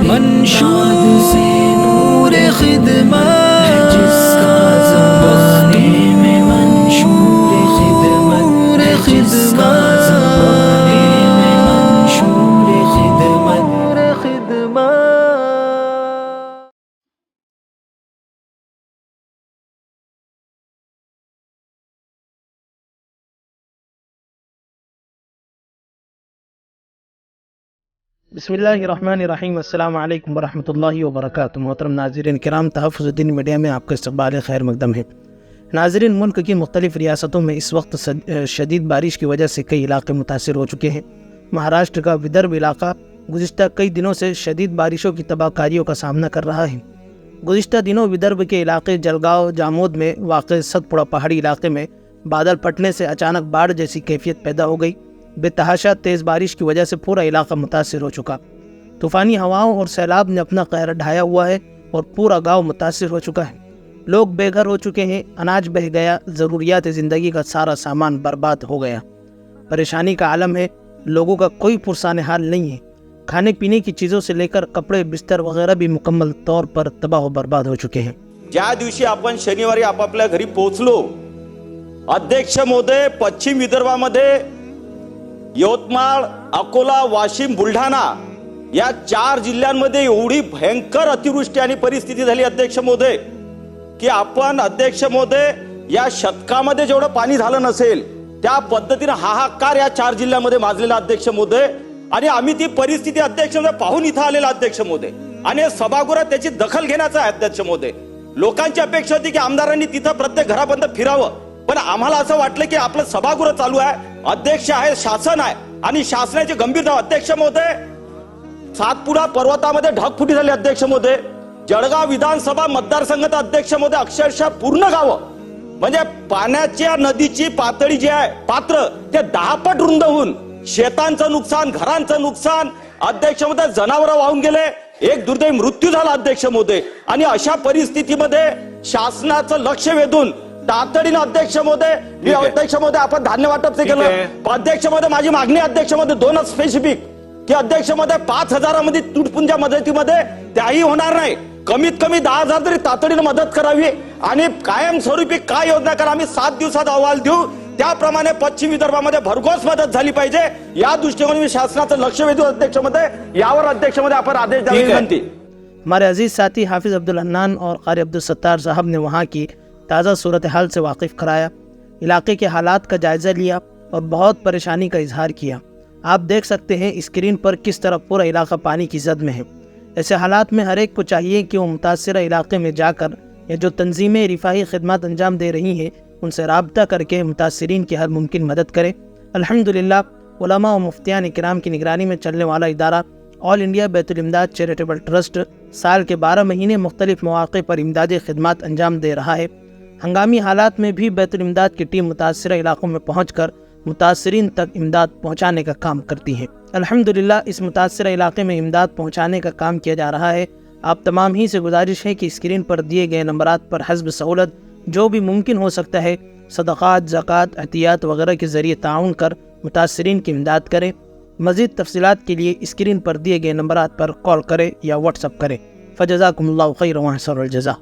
منشور سے نور خدمت جس کا زمانے میں منشور خدمت جس کا زمانے میں منشور خدمت بسم اللہ الرحمن الرحیم۔ السلام علیکم ورحمۃ اللہ وبرکاتہ۔ محترم ناظرین کرام، تحفظ الدین میڈیا میں آپ کا استقبال خیر مقدم ہے۔ ناظرین، ملک کی مختلف ریاستوں میں اس وقت شدید بارش کی وجہ سے کئی علاقے متاثر ہو چکے ہیں۔ مہاراشٹر کا ودربھ علاقہ گزشتہ کئی دنوں سے شدید بارشوں کی تباہ کاریوں کا سامنا کر رہا ہے۔ گزشتہ دنوں ودربھ کے علاقے جلگاؤں جامود میں واقع ستپورہ پہاڑی علاقے میں بادل پھٹنے سے اچانک باڑھ جیسی کیفیت پیدا ہو گئی۔ بے تحاشا تیز بارش کی وجہ سے پورا علاقہ متاثر ہو چکا۔ طوفانی ہواؤں اور سیلاب نے اپنا قہر ڈھایا ہوا ہے اور پورا گاؤں متاثر ہو چکا ہے۔ لوگ بے گھر ہو چکے ہیں، اناج بہہ گیا، ضروریات زندگی کا سارا سامان برباد ہو گیا۔ پریشانی کا عالم ہے، لوگوں کا کوئی پرسان حال نہیں ہے۔ کھانے پینے کی چیزوں سے لے کر کپڑے بستر وغیرہ بھی مکمل طور پر تباہ و برباد ہو چکے ہیں۔ ज्या दिवशी आपण शनिवारी आपापल्या घरी पोहोचलो, अध्यक्ष महोदय, पश्चिम विदर्भामध्ये यवतमाळ, अकोला, वाशिम, बुलढाणा या 4 जिल्ह्यांमध्ये एवढी भयंकर अतिवृष्टी आणि परिस्थिती झाली अध्यक्ष महोदय की आपण अध्यक्ष महोदय या शतकामध्ये जेवढं पाणी झालं नसेल त्या पद्धतीने हाहाकार या 4 जिल्ह्यांमध्ये माजलेला अध्यक्ष महोदय। आणि आम्ही ती परिस्थिती अध्यक्ष महोदय पाहून इथं आलेला अध्यक्ष महोदय आणि सभागृहात त्याची दखल घेण्याचा आहे अध्यक्ष महोदय। लोकांची अपेक्षा होती की आमदारांनी तिथं प्रत्येक घरापर्यंत फिरावं, पण आम्हाला असं वाटलं की आपलं सभागृह चालू आहे, अध्यक्ष आहे, शासन आहे आणि शासनाची गंभीरता। अध्यक्ष महोदय, सातपुडा पर्वतामध्ये ढगफुटी झाली अध्यक्ष महोदय। जळगाव विधानसभा मतदारसंघात अध्यक्ष महोदय अक्षरशः पूर्ण गावं म्हणजे पाण्याच्या नदीची पातळी जी आहे पात्र ते 10 पट रुंद होऊन शेतांचं नुकसान, घरांचं नुकसान, अध्यक्ष महोदय जनावरं वाहून गेले, एक दुर्दैवी मृत्यू झाला अध्यक्ष महोदय। आणि अशा परिस्थितीमध्ये शासनाचं लक्ष वेधून तातडीने अध्यक्ष महोदय, अध्यक्ष महोदय आपण धान्य वाटप केलं। अध्यक्ष महोदय, माझी मागणी अध्यक्ष महोदय 2 स्पेसिफिक की अध्यक्ष महोदय 5,000 मध्ये तुटपुंजा मदतीमध्ये त्याही होणार नाही, कमीत कमी 10,000 तरी तातडीने मदत करावी आणि कायमस्वरूपी काय योजना करा आम्ही 7 दिवसात अहवाल देऊ, त्याप्रमाणे पश्चिम विदर्भामध्ये भरघोस मदत झाली पाहिजे। या दृष्टीने मी शासनाचं लक्ष वेधू अध्यक्ष महोदय, यावर अध्यक्ष महोदय आपण आदेश द्यावे विनंती। हमारे अजीज साथी हाफिज अब्दुल हन्नान और कारी अब्दुल सत्तार साहब ने वहाँ की ताज़ा सूरत हाल से वाकिफ़ कराया, इलाके के हालात का जायज़ा लिया और बहुत परेशानी का इजहार किया। आप देख सकते हैं स्क्रीन पर किस तरह पूरा इलाका पानी की जद में है। ऐसे हालात में हर एक को चाहिए कि वो मुतासरा इलाके में जाकर या जो तंजीमें रिफाही खिदमत अंजाम दे रही हैं उनसे राब्ता करके मुतासरीन की हर मुमकिन मदद करें। अल्हम्दुलिल्लाह, उलमा और मुफ्तियान किराम की निगरानी में चलने वाला इदारा ऑल इंडिया बैतुल इमदाद चैरिटेबल ट्रस्ट साल के 12 महीने मुख्तलिफ मौक़े पर इमदादी खिदमत अंजाम दे रहा है। हंगामी हालात में भी बैतुल इमदाद की टीम मुतासरा इलाकों में पहुँचकर मुतासरीन तक इमदाद पहुँचाने का काम करती है। अल्हम्दुलिल्लाह, इस मुतासरा इलाके में इमदाद पहुँचाने का काम किया जा रहा है। आप तमाम ही से गुजारिश है कि स्क्रीन पर दिए गए नंबरात पर हस्ब सहूलत जो भी मुमकिन हो सकता है सदक़ात, ज़कात, अतियात वगैरह के ज़रिए ताउन कर मुतासरीन की इमदाद करें। मज़ीद तफसीलात के लिए स्क्रीन पर दिए गए नंबरात पर कॉल करें या व्हाट्सअप करें। फ़जज़ाकुमुल्लाहु खैरन व अहसनुल जज़ा।